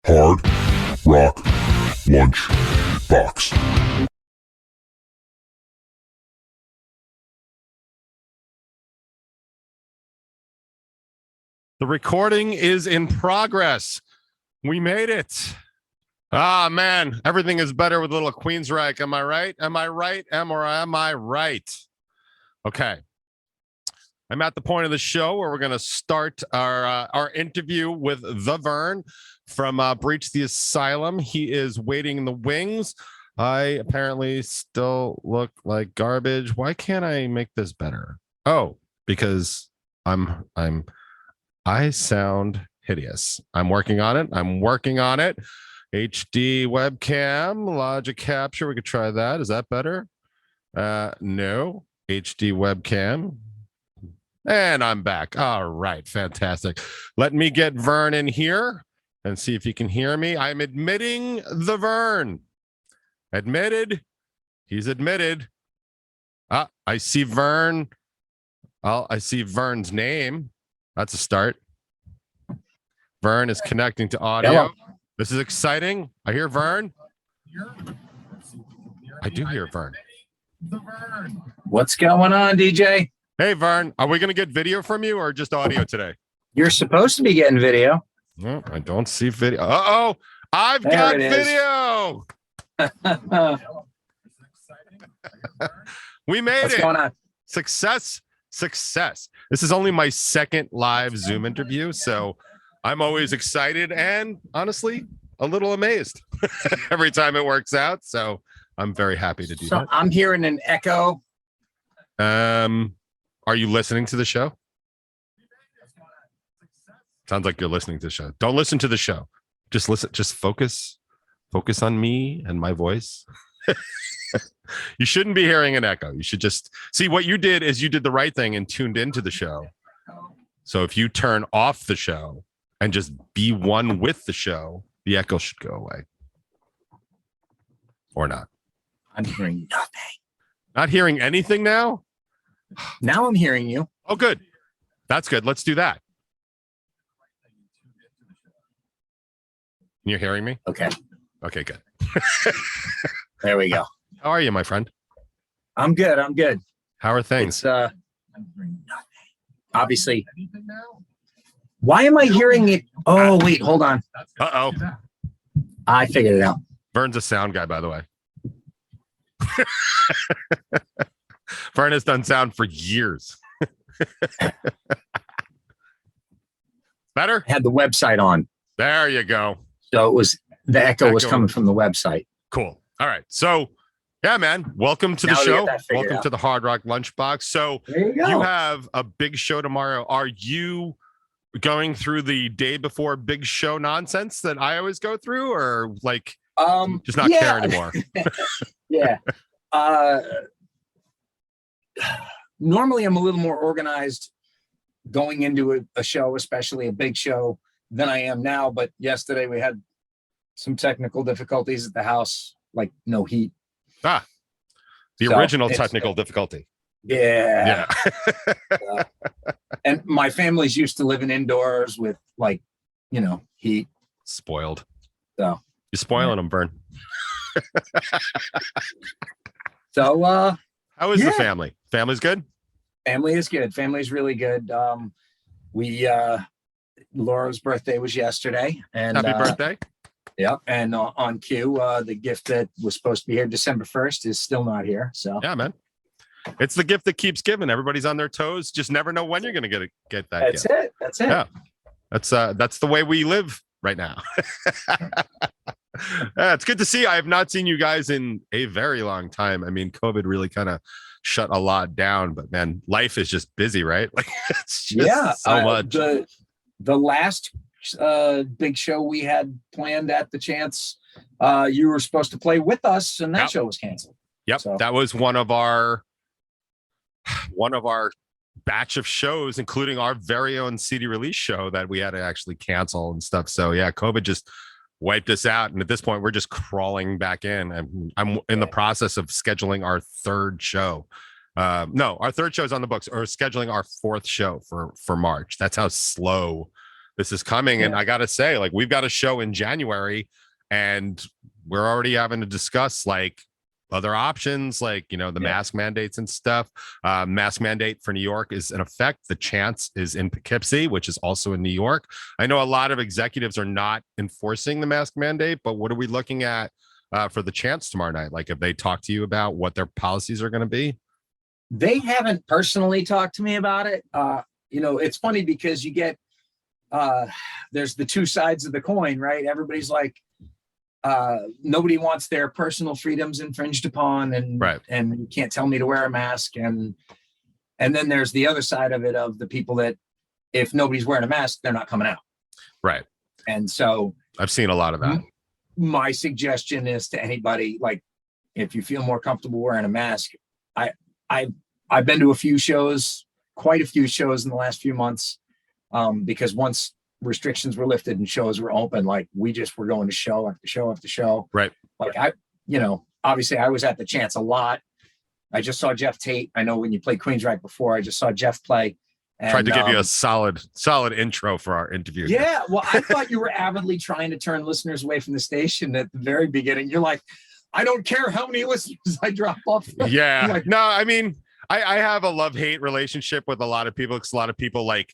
Hard Rock Lunch Box. The recording is in progress. We made it. Ah, man, everything is better with a little Queensryche. Am I right? Am I right? Am I right? Okay. I'm at the point of the show where we're going to start our interview with the Vern from Breach the Asylum. He is waiting in the wings. I apparently still look like garbage. Why can't I make this better? Oh, because I sound hideous. I'm working on it. HD webcam, logic capture. We could try that. Is that better? No. HD webcam. And I'm back. All right. Fantastic. Let me get Vern in here and see if he can hear me. I'm admitting the Vern. Admitted. He's admitted. I see Vern. I see Vern's name. That's a start. Vern is connecting to audio. Hello. This is exciting. I hear Vern. I do hear Vern. What's going on, DJ? Hey, Vern. Are we going to get video from you or just audio today? You're supposed to be getting video. No, I don't see video. Uh-oh. I've got video. We made it. What's going on? Success. This is only my second live Zoom interview, so I'm always excited and honestly a little amazed every time it works out. So I'm very happy to do that. I'm hearing an echo. Are you listening to the show? Sounds like you're listening to the show. Don't listen to the show. Just listen. Just focus on me and my voice. You shouldn't be hearing an echo. You should just see what you did is you did the right thing and tuned into the show. So if you turn off the show and just be one with the show, the echo should go away. Or not. I'm hearing nothing. Not hearing anything now? Now I'm hearing you. Oh, good. That's good. Let's do that. You're hearing me? Okay. Okay, good. There we go. How are you, my friend? I'm good. How are things? It's obviously. Why am I hearing it? Oh, wait, hold on. Uh-oh. I figured it out. Vern's a sound guy, by the way. Vern has done sound for years. Better? I had the website on. There you go. So it was the echo was coming from the website. Cool. All right. So, yeah, man. Welcome to the show. Welcome to the Hard Rock Lunchbox. So you have a big show tomorrow. Are you going through the day before big show nonsense that I always go through, or like just not care anymore? Yeah. Normally I'm a little more organized going into a show, especially a big show, than I am now. But yesterday we had some technical difficulties at the house, like no heat. The original technical difficulty. Yeah. And my family's used to living indoors with heat. Spoiled. So you're spoiling them, Vern. So how is the family? Family's good? Family is good. Family's really good. Laura's birthday was yesterday. And happy birthday. Yeah. And on cue, the gift that was supposed to be here December 1st is still not here. So yeah, man. It's the gift that keeps giving. Everybody's on their toes. Just never know when you're gonna get that gift. That's it. Yeah. That's the way we live right now. It's good to see. I have not seen you guys in a very long time. I mean, COVID really kind of shut a lot down, but man, life is just busy, right? Like it's just so much. The last big show we had planned at the Chance, you were supposed to play with us, and that show was canceled. Yep, so that was one of our batch of shows, including our very own CD release show that we had to actually cancel and stuff. So yeah, COVID just wiped us out, and at this point we're just crawling back in. I'm in the process of scheduling our third show. No, our third show is on the books, or scheduling our fourth show for March. That's how slow this is coming. And I gotta say, like, we've got a show in January, and we're already having to discuss like other options, like, you know, the mask mandates and stuff. Mask mandate for New York is in effect. The Chance is in Poughkeepsie, which is also in New York. I know a lot of executives are not enforcing the mask mandate, but what are we looking at for the Chance tomorrow night? Like, have they talked to you about what their policies are going to be? They haven't personally talked to me about it. You know, it's funny because you get, there's the two sides of the coin, right? Everybody's like, nobody wants their personal freedoms infringed upon, and you can't tell me to wear a mask. And then there's the other side of it, of the people that if nobody's wearing a mask, they're not coming out. Right. And so I've seen a lot of that. My suggestion is to anybody, like, if you feel more comfortable wearing a mask, I've been to a few shows, quite a few shows in the last few months, because once restrictions were lifted and shows were open, like, we just were going to show after show after show. Right. Like, you know, obviously I was at the Chance a lot. I just saw Jeff Tate. I know when you played Queensryche before, I just saw Jeff play. And, tried to give you a solid intro for our interview. Yeah. Well, I thought you were avidly trying to turn listeners away from the station at the very beginning. You're like, I don't care how many listeners I drop off. Yeah. Like, no, I mean, I have a love-hate relationship with a lot of people, because a lot of people like,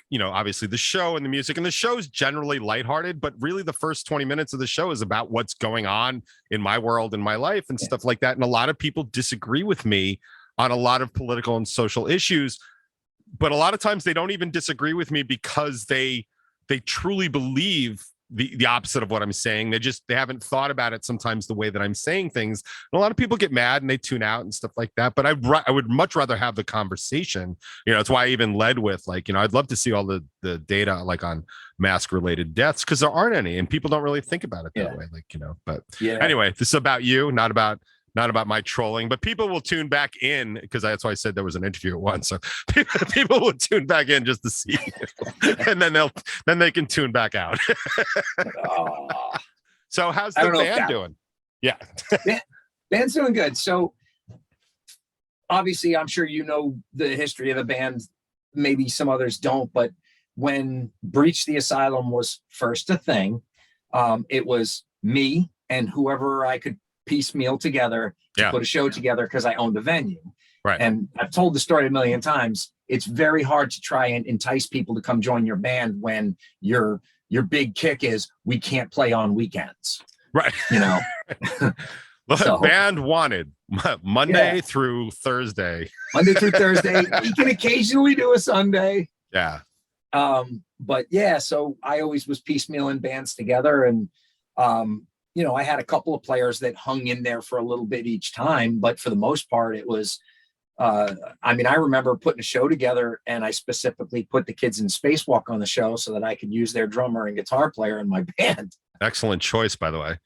you know, obviously the show and the music, and the show is generally lighthearted, but really the first 20 minutes of the show is about what's going on in my world and my life and stuff like that. And a lot of people disagree with me on a lot of political and social issues, but a lot of times they don't even disagree with me because they truly believe the opposite of what I'm saying. They haven't thought about it sometimes the way that I'm saying things. And a lot of people get mad and they tune out and stuff like that. But I would much rather have the conversation. You know, it's why I even led with, like, you know, I'd love to see all the data, like, on mask related deaths, because there aren't any, and people don't really think about it that way. Like, you know, but anyway, this is about you, not about my trolling, but people will tune back in, because that's why I said there was an interview at once. So people will tune back in just to see you. And then they can tune back out. So how's the band doing? Yeah. Band's doing good. So obviously I'm sure you know the history of the band. Maybe some others don't, but when Breach the Asylum was first a thing, it was me and whoever I could piecemeal together to put a show together, because I owned a venue. Right. And I've told the story a million times. It's very hard to try and entice people to come join your band when your big kick is, we can't play on weekends. Right. You know. So, band wanted Monday through Thursday. Monday through Thursday. We can occasionally do a Sunday. Yeah. But yeah, so I always was piecemealing bands together, and you know, I had a couple of players that hung in there for a little bit each time, but for the most part, it was, I mean, I remember putting a show together, and I specifically put the kids in Spacewalk on the show so that I could use their drummer and guitar player in my band. Excellent choice, by the way.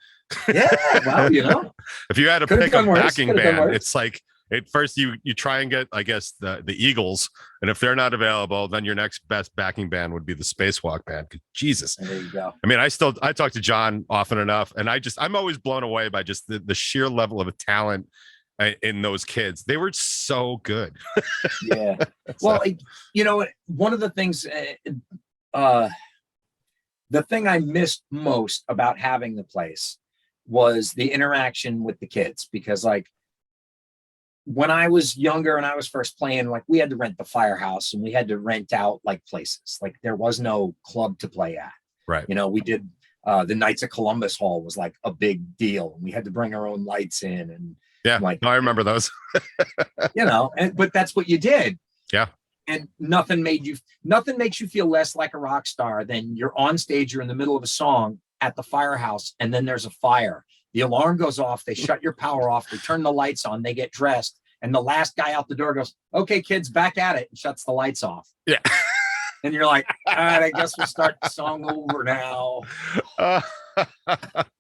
Yeah, well, you know, if you had to pick a backing band, it's like, at first you try and get, I guess, the Eagles, and if they're not available, then your next best backing band would be the Spacewalk band. Jesus. There you go. I mean, I talk to John often enough, and I'm always blown away by just the sheer level of talent in those kids. They were so good. Yeah. Well, you know, one of the things, the thing I missed most about having the place was the interaction with the kids, because, like, when I was younger and I was first playing, like, we had to rent the Firehouse, and we had to rent out, like, places. Like, there was no club to play at. Right. You know, we did the Knights of Columbus Hall was like a big deal. We had to bring our own lights in, and like, I remember those. You know, but that's what you did. Yeah. And nothing makes you feel less like a rock star than you're on stage, you're in the middle of a song at the Firehouse, and then there's a fire. The alarm goes off, they shut your power off, they turn the lights on, they get dressed, and the last guy out the door goes, "Okay, kids, back at it," and shuts the lights off. Yeah. And you're like, all right, I guess we'll start the song over now.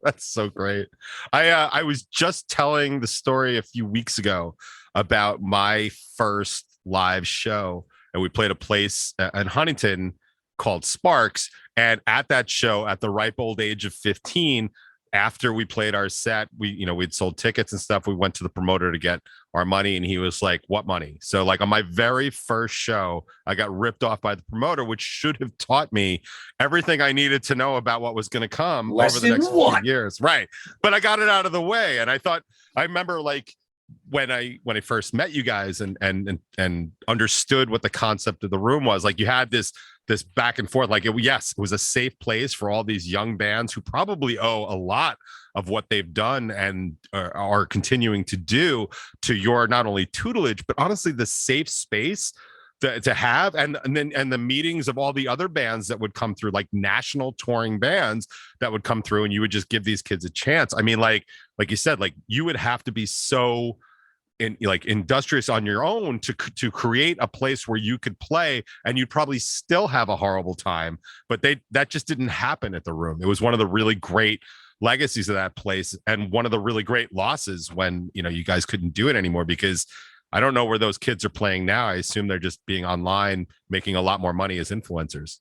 That's so great. I was just telling the story a few weeks ago about my first live show, and we played a place in Huntington called Sparks. And at that show, at the ripe old age of 15, after we played our set, we'd sold tickets and stuff. We went to the promoter to get our money, and he was like, "What money?" So like on my very first show, I got ripped off by the promoter, which should have taught me everything I needed to know about what was going to come over the next few years. Right. But I got it out of the way. And I remember like when I first met you guys and understood what the concept of the room was, like you had this back and forth, like it was a safe place for all these young bands who probably owe a lot of what they've done and are continuing to do to your not only tutelage, but honestly the safe space to have, and the meetings of all the other bands that would come through, like national touring bands that would come through, and you would just give these kids a chance. I mean, like you said, like you would have to be so industrious on your own to create a place where you could play, and you'd probably still have a horrible time. But that just didn't happen at the Room. It was one of the really great legacies of that place, and one of the really great losses when you guys couldn't do it anymore, because I don't know where those kids are playing now. I assume they're just being online, making a lot more money as influencers.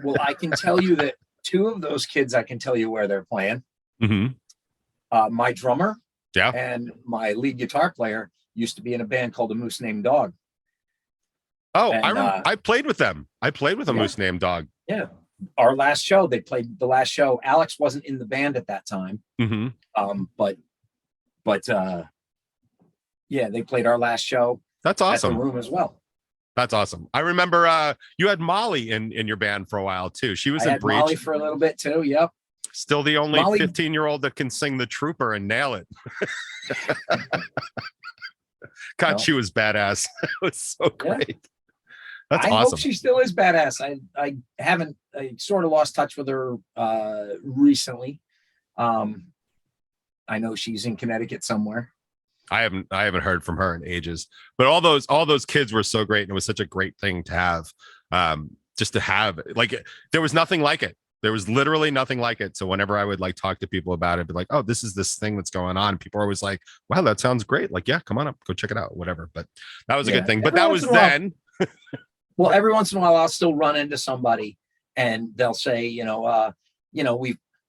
Well, I can tell you that 2 of those kids, I can tell you where they're playing. Mm-hmm. My drummer, yeah, and my lead guitar player used to be in a band called A Moose Named Dog. Oh, and, I played with them. I played with A Moose Named Dog. Yeah. Our last show, they played the last show. Alex wasn't in the band at that time. Mm-hmm. But they played our last show. That's awesome. At the Room as well. That's awesome. I remember you had Molly in your band for a while too. She was in Breach. Molly for a little bit too. Yep. Still the only 15-year-old that can sing the Trooper and nail it. God, she was badass. It was so great. Yeah. That's awesome. I hope she still is badass. I sort of lost touch with her recently. I know she's in Connecticut somewhere. I haven't heard from her in ages. But all those kids were so great, and it was such a great thing to have. Just to have, like, there was nothing like it. There was literally nothing like it. So whenever I would like talk to people about it, be like, "Oh, this is this thing that's going on," people are always like, "Wow, that sounds great." Like, yeah, come on up, go check it out, whatever. But that was a good thing. But that was then. Well, every once in a while, I'll still run into somebody, and they'll say,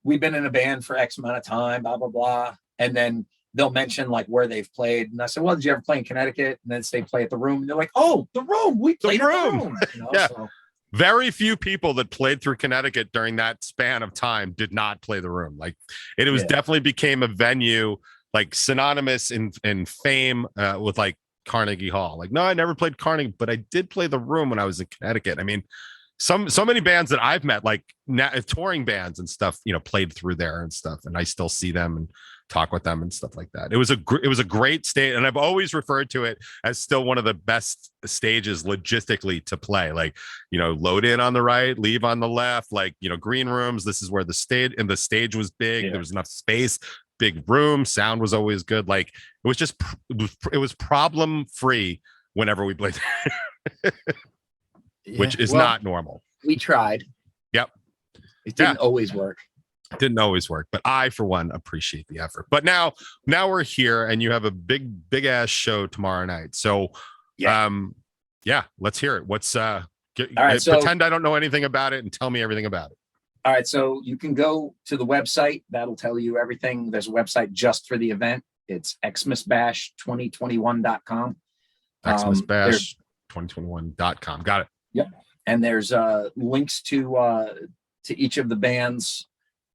we've been in a band for X amount of time, blah blah blah, and then they'll mention like where they've played, and I said, "Well, did you ever play in Connecticut?" And then they play at the Room, and they're like, "Oh, the Room, we played at the Room." Yeah. So. Very few people that played through Connecticut during that span of time did not play the Room. Like it was definitely became a venue like synonymous in fame with like Carnegie Hall. Like, no, I never played Carnegie, but I did play the Room when I was in Connecticut. I mean, so many bands that I've met, like touring bands and stuff, played through there and stuff, and I still see them and talk with them and stuff like that. It was a great stage, and I've always referred to it as still one of the best stages logistically to play. Like, load in on the right, leave on the left, like, green rooms. This is where the stage was big. There was enough space, big room, sound was always good. Like it was problem free whenever we played. Which is not normal. We tried. Yep. It didn't always work. Didn't always work, but I, for one, appreciate the effort. But now we're here, and you have a big ass show tomorrow night. So, let's hear it. What's all right? So, pretend I don't know anything about it and tell me everything about it. All right. So you can go to the website. That'll tell you everything. There's a website just for the event. It's xmasbash2021.com. xmasbash2021.com. Got it. Yep. And there's links to each of the bands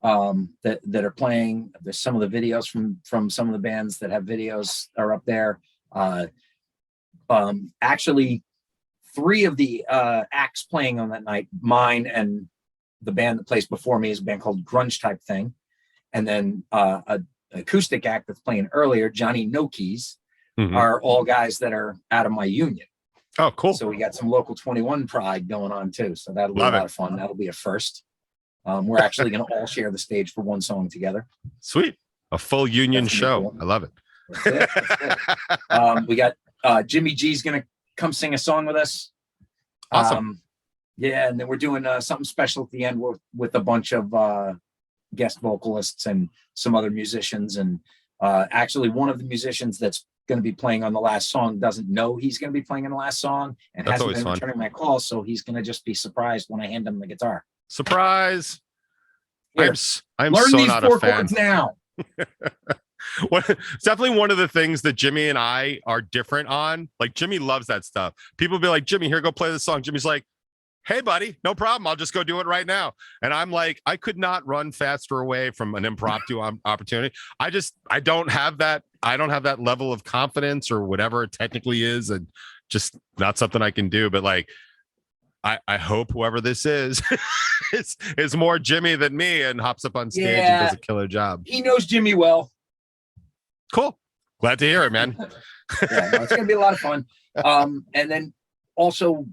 that are playing. There's some of the videos from some of the bands that have videos are up there. Actually, 3 of the acts playing on that night, mine and the band that plays before me, is a band called Grunge Type Thing, and then an acoustic act that's playing earlier, Johnny No Keys, are all guys that are out of my union. Oh, cool. So we got some local 21 pride going on too. So that'll be a lot of fun. That'll be a first. We're actually going to all share the stage for one song together. Sweet. A full union show. Cool. I love it. That's it. We got Jimmy G's going to come sing a song with us. Awesome. And then we're doing something special at the end with a bunch of guest vocalists and some other musicians. And actually one of the musicians that's going to be playing on the last song doesn't know he's going to be playing in the last song, and that's hasn't been returning my calls, so he's going to just be surprised when I hand him the guitar. Surprise. Here, I'm learn so these not four a fan. chords now. It's definitely one of the things that Jimmy and I are different on. Like Jimmy loves that stuff. People be like, Jimmy, here, go play this song. Jimmy's like, hey, buddy, no problem. I'll just go do it right now. And I'm like, I could not run faster away from an impromptu opportunity. I don't have that. I don't have that level of confidence or whatever it technically is, and just not something I can do. But like, I hope whoever this is is more Jimmy than me and hops up on stage and does a killer job. He knows Jimmy well. Cool. Glad to hear it, man. Yeah, no, it's going to be a lot of fun. And then also,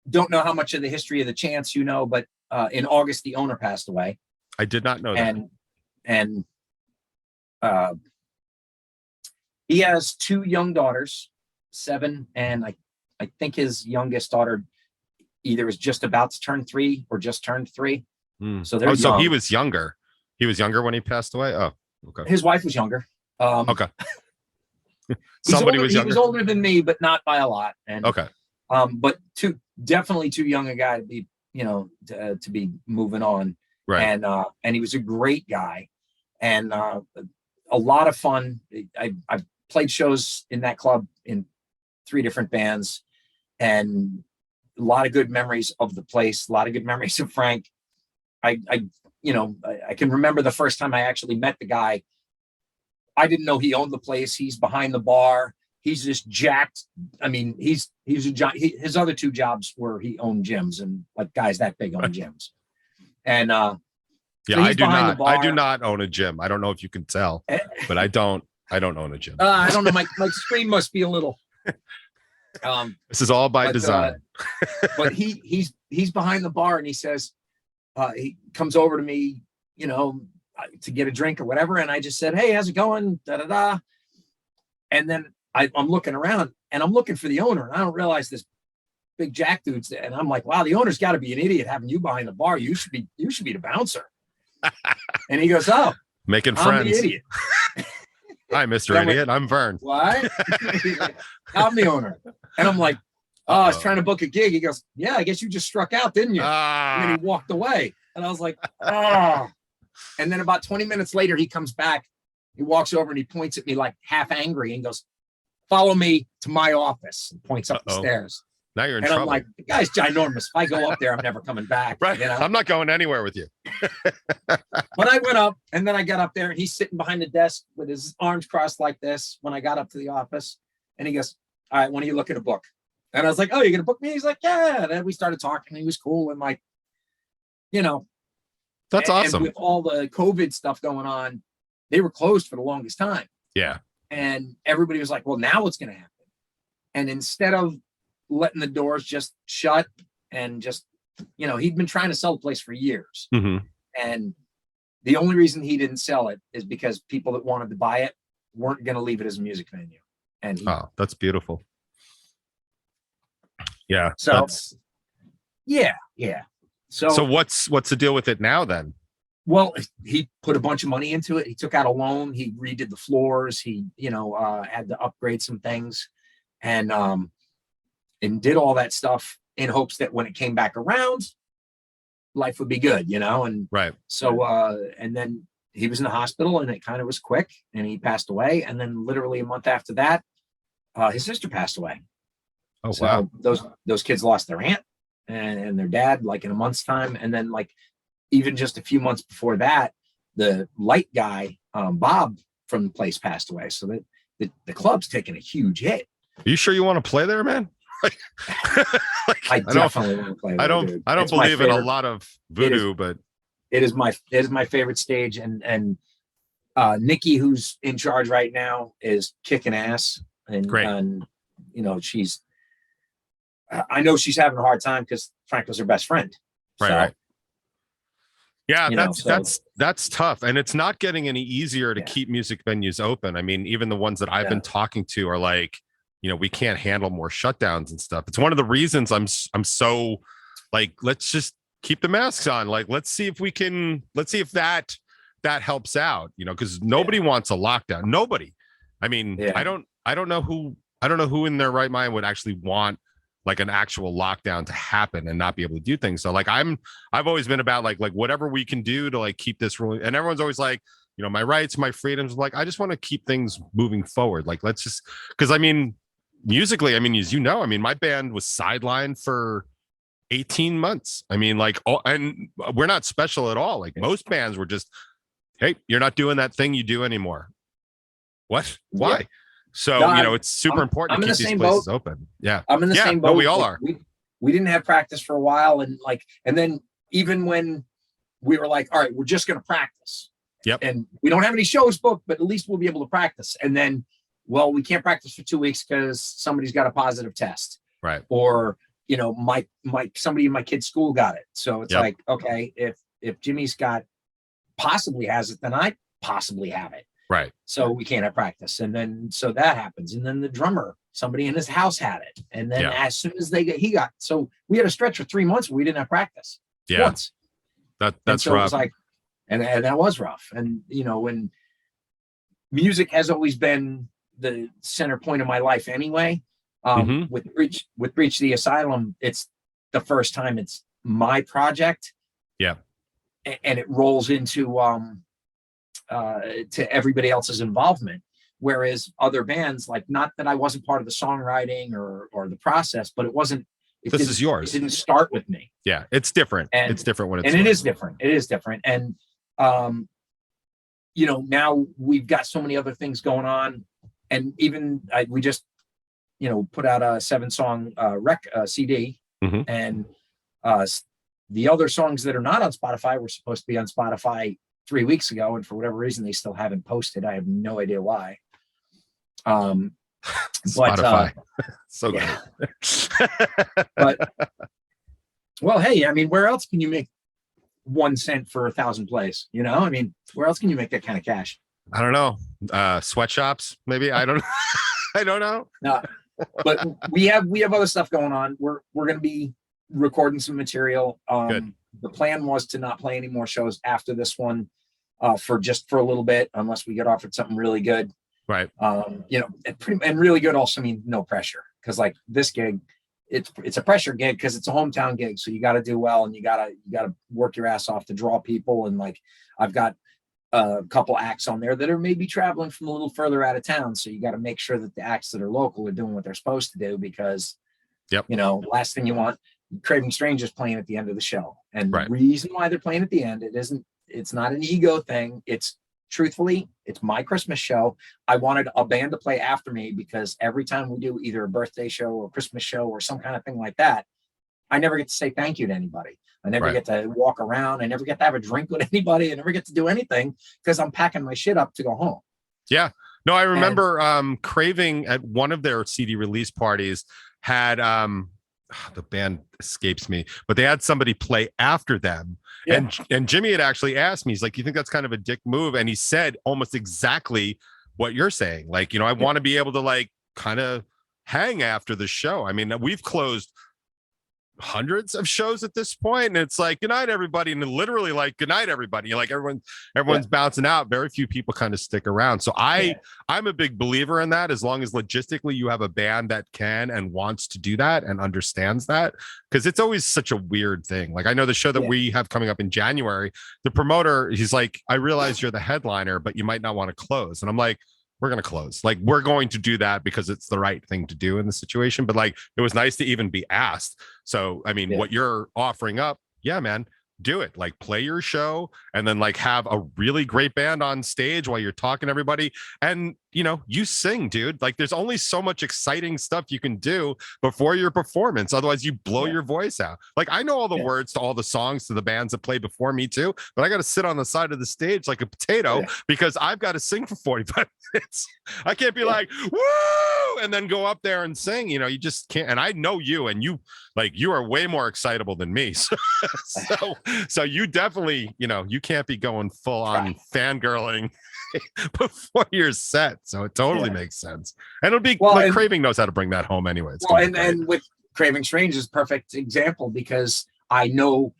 don't know how much of the history of the Chants you know, but in August, the owner passed away. I did not know that. And he has 2 young daughters, 7, and I think his youngest daughter either is just about to turn 3 or just turned 3. So they're so young. he was younger. He was younger when he passed away. Oh, okay. His wife was younger. Okay. Somebody was younger. He was older than me, but not by a lot. And okay. But definitely too young a guy to be, to be moving on. Right. And he was a great guy, and a lot of fun. I played shows in that club in 3 different bands, and a lot of good memories of the place. A lot of good memories of Frank. I can remember the first time I actually met the guy. I didn't know he owned the place. He's behind the bar. He's just jacked. I mean, his other 2 jobs were he owned gyms, and like guys that big own gyms. And yeah, so I do not own a gym. I don't know if you can tell, but I don't own a gym. I don't know. My screen must be a little. This is all by design. But he's behind the bar, and he says, he comes over to me, to get a drink or whatever. And I just said, hey, how's it going? Da, da, da. And then I'm looking around, and I'm looking for the owner, and I don't realize this big jack dude's there. And I'm like, wow, the owner's got to be an idiot having you behind the bar. You should be the bouncer. And he goes, oh, making I'm friends. the idiot. Hi, Mr. Idiot. I'm Vern. What? He's like, I'm the owner. And I'm like, oh, I was trying to book a gig. He goes, yeah, I guess you just struck out, didn't you? And then he walked away. And I was like, oh. And then about 20 minutes later, he comes back. He walks over and he points at me like half angry and goes, follow me to my office. And points up the stairs. Now you're in and trouble. I'm like, the guy's ginormous. If I go up there, I'm never coming back. Right. I'm not going anywhere with you. But I went up, and then I got up there, and he's sitting behind the desk with his arms crossed like this when I got up to the office. And he goes, all right, when are you looking to book? And I was like, oh, you're going to book me? He's like, yeah. And then we started talking. He was cool. And like, that's awesome. And with all the COVID stuff going on, they were closed for the longest time. Yeah. And everybody was like, well, now what's going to happen? And instead of letting the doors just shut and just, he'd been trying to sell the place for years. Mm-hmm. And the only reason he didn't sell it is because people that wanted to buy it weren't going to leave it as a music venue. And that's beautiful. Yeah. So yeah. So what's the deal with it now then? Well, he put a bunch of money into it. He took out a loan. He redid the floors. He, had to upgrade some things, and did all that stuff in hopes that when it came back around, life would be good, and right. So, and then he was in the hospital, and it kind of was quick, and he passed away. And then literally a month after that, his sister passed away. Oh, so wow. Those kids lost their aunt and their dad like in a month's time. And then like, even just a few months before that, the light guy, Bob from the place passed away. So that the club's taking a huge hit. Are you sure you want to play there, man? I definitely want to play there. I don't believe in a lot of voodoo, but it is my favorite stage. And Nikki, who's in charge right now, is kicking ass. And great. And I know she's having a hard time because Frank was her best friend. Right. Yeah, that's tough. And it's not getting any easier to keep music venues open. I mean, even the ones that I've been talking to are like, we can't handle more shutdowns and stuff. It's one of the reasons I'm so like, let's just keep the masks on. Like, let's see if that helps out, because nobody wants a lockdown. Nobody. I mean, I don't know who in their right mind would actually want like an actual lockdown to happen and not be able to do things. So like I've always been about like whatever we can do to like keep this really, and everyone's always like, you know, my rights, my freedoms. Like, I just want to keep things moving forward. Like, let's just, because I mean, musically, I mean, as you know, I mean, my band was sidelined for 18 months. I mean, like, oh, and we're not special at all. Like most bands were just, hey, you're not doing that thing you do anymore. What? Why? Yeah. So, you know, it's super important to keep these places open. Yeah. I'm in the same boat. No, we all are. We didn't have practice for a while. And like, and then even when we were like, all right, we're just going to practice. Yep. And we don't have any shows booked, but at least we'll be able to practice. And then, well, we can't practice for 2 weeks because somebody's got a positive test. Right. Or, you know, somebody in my kid's school got it. So it's like, okay, if Jimmy's possibly has it, then I possibly have it. Right. So we can't have practice. And then, so that happens. And then the drummer, somebody in his house had it. And then as soon as so we had a stretch for 3 months where we didn't have practice. Yeah. Once. That's rough. It was like, and that was rough. And, you know, when music has always been the center point of my life anyway, with Breach the Asylum, it's the first time it's my project. Yeah. And it rolls into, to everybody else's involvement, whereas other bands, like, not that I wasn't part of the songwriting or the process, but this is yours. It didn't start with me. Yeah, it's different. It's different when it's and it is different. It is different. And you know, now we've got so many other things going on, and even we just, you know, put out a 7-song CD, and the other songs that are not on Spotify were supposed to be on Spotify 3 weeks ago, and for whatever reason they still haven't posted. I have no idea why. Spotify. So good. But well, hey, I mean, where else can you make 1 cent for 1,000 plays? You know, I mean, where else can you make that kind of cash? I don't know. Sweatshops, maybe. I don't I don't know. No, but we have other stuff going on. We're going to be recording some material. Good. The plan was to not play any more shows after this one, for a little bit, unless we get offered something really good. Right. You know, and really good also mean no pressure, because like this gig, it's a pressure gig because it's a hometown gig, so you got to do well, and you got to work your ass off to draw people. And like, I've got a couple acts on there that are maybe traveling from a little further out of town, so you got to make sure that the acts that are local are doing what they're supposed to do, because you know, last thing you want, Craving Strangers playing at the end of the show. And the reason why they're playing at the end, it's not an ego thing. It's truthfully, it's my Christmas show. I wanted a band to play after me, because every time we do either a birthday show or a Christmas show or some kind of thing like that, I never get to say thank you to anybody. I never get to walk around. I never get to have a drink with anybody. I never get to do anything, because I'm packing my shit up to go home. Yeah. No, I remember Craving at one of their CD release parties had the band escapes me, but they had somebody play after them. Yeah. And Jimmy had actually asked me, he's like, you think that's kind of a dick move? And he said almost exactly what you're saying. Like, you know, I want to be able to like kind of hang after the show. I mean, we've closed hundreds of shows at this point, and it's like, good night everybody, and literally like, good night everybody. Like everyone's bouncing out. Very few people kind of stick around. So I'm a big believer in that, as long as logistically you have a band that can and wants to do that and understands that, because it's always such a weird thing. Like, I know the show that we have coming up in January, the promoter, he's like, I realize you're the headliner, but you might not want to close. And I'm like, we're going to close. Like, we're going to do that because it's the right thing to do in the situation. But like, it was nice to even be asked. So, I mean, what you're offering up, yeah, man, do it. Like, play your show, and then like have a really great band on stage while you're talking to everybody. And, you know, you sing, dude. Like, there's only so much exciting stuff you can do before your performance. Otherwise you blow your voice out. Like, I know all the words to all the songs to the bands that played before me too, but I got to sit on the side of the stage like a potato because I've got to sing for 45 minutes. I can't be like, woo, and then go up there and sing. You know, you just can't. And I know you, and you are way more excitable than me. So you definitely, you know, you can't be going full on fangirling before your set. So it totally makes sense. And it'll be like, Craving knows how to bring that home anyway. And with Craving Strange is a perfect example, because I know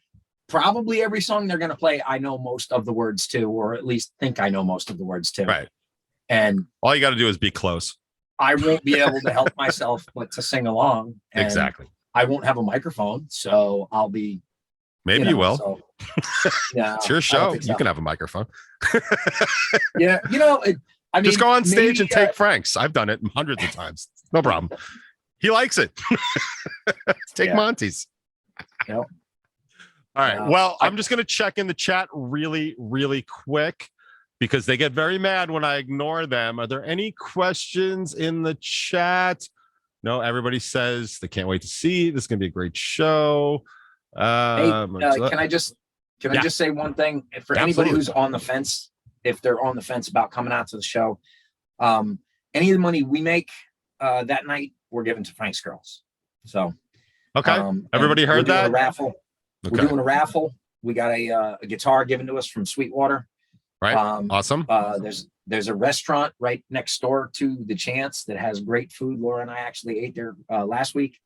probably every song they're going to play, I know most of the words to, or at least think I know most of the words to. Right. And all you got to do is be close. I won't be able to help myself but to sing along. Exactly. I won't have a microphone, so I'll be. Maybe you will. So, yeah, It's your show. You can have a microphone. Yeah, I mean, just go on stage maybe, and take Frank's. I've done it hundreds of times. No problem. He likes it. Take Monty's. Yep. All right. Well, I'm just going to check in the chat really, really quick because they get very mad when I ignore them. Are there any questions in the chat? No, everybody says they can't wait to see. This is going to be a great show. Can I just say one thing for anybody who's on the fence? If they're on the fence about coming out to the show, any of the money we make that night, we're giving to Frank's Girls. So, okay, everybody heard that? A raffle. Okay. We're doing a raffle. We got a guitar given to us from Sweetwater. Right. Awesome. There's a restaurant right next door to the Chance that has great food. Laura and I actually ate there last week.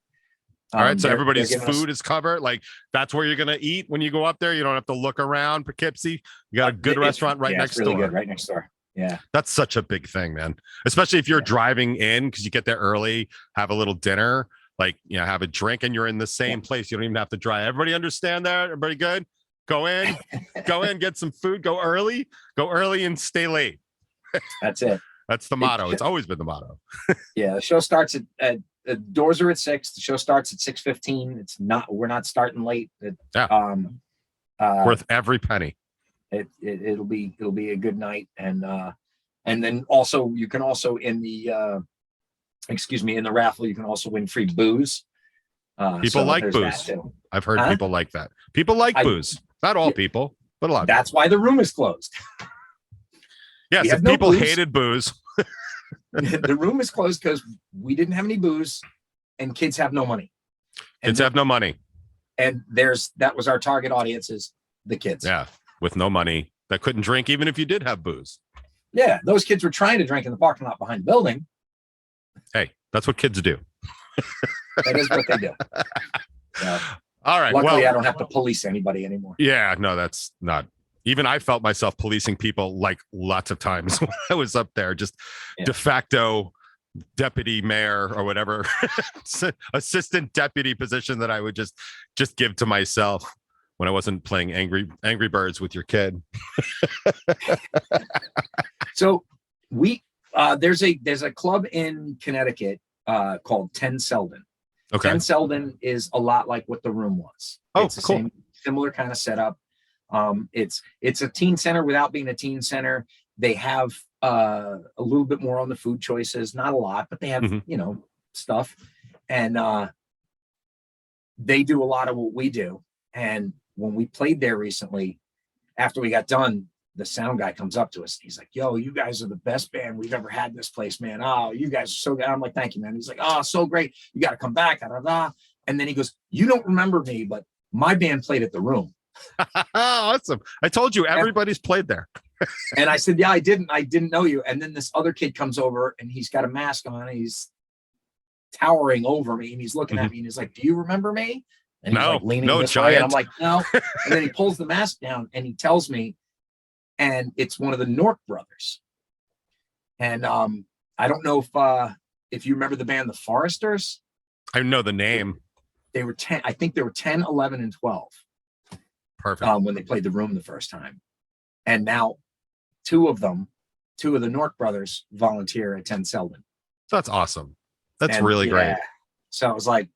All right, so everybody's food is covered. Like that's where you're gonna eat when you go up there. You don't have to look around Poughkeepsie. You got a good restaurant right next door. Good, right next door. Yeah, that's such a big thing, man. Especially if you're driving in because you get there early, have a little dinner, like have a drink, and you're in the same place. You don't even have to drive. Everybody understand that? Everybody good? Go in, get some food. Go early, and stay late. That's it. That's the motto. It's always been the motto. Yeah, the show starts at the doors are at 6. The show starts at 6:15. We're not starting late. Worth every penny. It'll be a good night, and then also you can also in the raffle you can also win free booze. People like booze. I've heard people like that. People like booze. Not all people, but a lot. That's why the room is closed. Yes, if people hated booze. The room is closed because we didn't have any booze, and kids have no money. Kids have no money, and that was our target audience is the kids. Yeah, with no money that couldn't drink even if you did have booze. Yeah, those kids were trying to drink in the parking lot behind the building. Hey, that's what kids do. That is what they do. Yeah. All right. Luckily, I don't have to police anybody anymore. Yeah, no, that's not. Even I felt myself policing people like lots of times when I was up there, just de facto deputy mayor or whatever assistant deputy position that I would just give to myself when I wasn't playing Angry Birds with your kid. So there's a club in Connecticut called 10 Selden. Okay. 10 Selden is a lot like what the room was. Oh, it's the cool. Same, similar kind of setup. It's a teen center without being a teen center. They have a little bit more on the food choices, not a lot, but they have stuff, and they do a lot of what we do. And when we played there recently, after we got done, the sound guy comes up to us. He's like, "Yo, you guys are the best band we've ever had in this place, man. Oh, you guys are so good." I'm like, "Thank you, man." He's like, "Oh, so great. You got to come back." And then he goes, "You don't remember me, but my band played at the Room." Awesome. I told you everybody's played there. And I said, "Yeah, I didn't know you." And then this other kid comes over and he's got a mask on. And he's towering over me and he's looking at me and he's like, "Do you remember me?" And he's like leaning this way. And I'm like, "No." And then he pulls the mask down and he tells me, and it's one of the Nork brothers. And I don't know if you remember the band The Foresters. I know the name. They were 10. I think they were 10, 11, and 12. Perfect. When they played the Room the first time. And now two of the Nork brothers volunteer at 10 Selden. That's awesome. That's really great. So it was like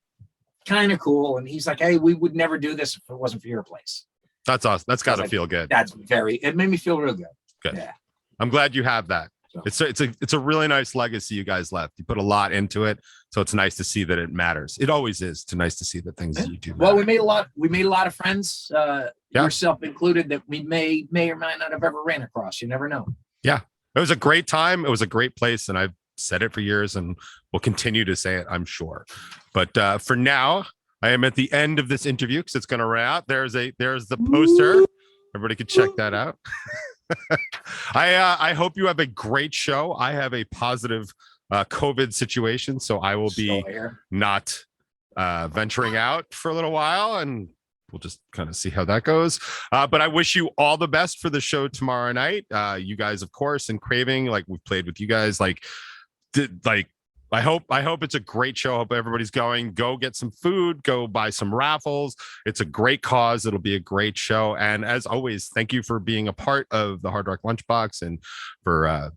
kind of cool. And he's like, "Hey, we would never do this if it wasn't for your place." That's awesome. That's got to feel good. It made me feel real good. Good. Yeah. I'm glad you have that. So. It's a really nice legacy you guys left. You put a lot into it, so it's nice to see that it matters. It always is nice to see the things that you do matter. Well, we made a lot of friends, yourself included, that we may or might not have ever ran across. You never know. Yeah, it was a great time. It was a great place, and I've said it for years, and will continue to say it, I'm sure. But for now, I am at the end of this interview because it's going to wrap. There's the poster. Everybody can check that out. I hope you have a great show. I have a positive COVID situation, so I will be not venturing out for a little while, and we'll just kind of see how that goes. But I wish you all the best for the show tomorrow night. You guys, of course, and Craving, like we've played with you guys, like I hope it's a great show. I hope everybody's going. Go get some food. Go buy some raffles. It's a great cause. It'll be a great show. And as always, thank you for being a part of the Hard Rock Lunchbox and for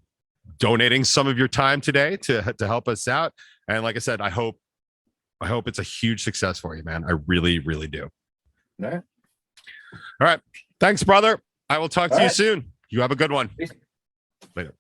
donating some of your time today to help us out. And like I said, I hope it's a huge success for you, man. I really, really do. All right. All right. Thanks, brother. I will talk to you soon. You have a good one. Peace. Later.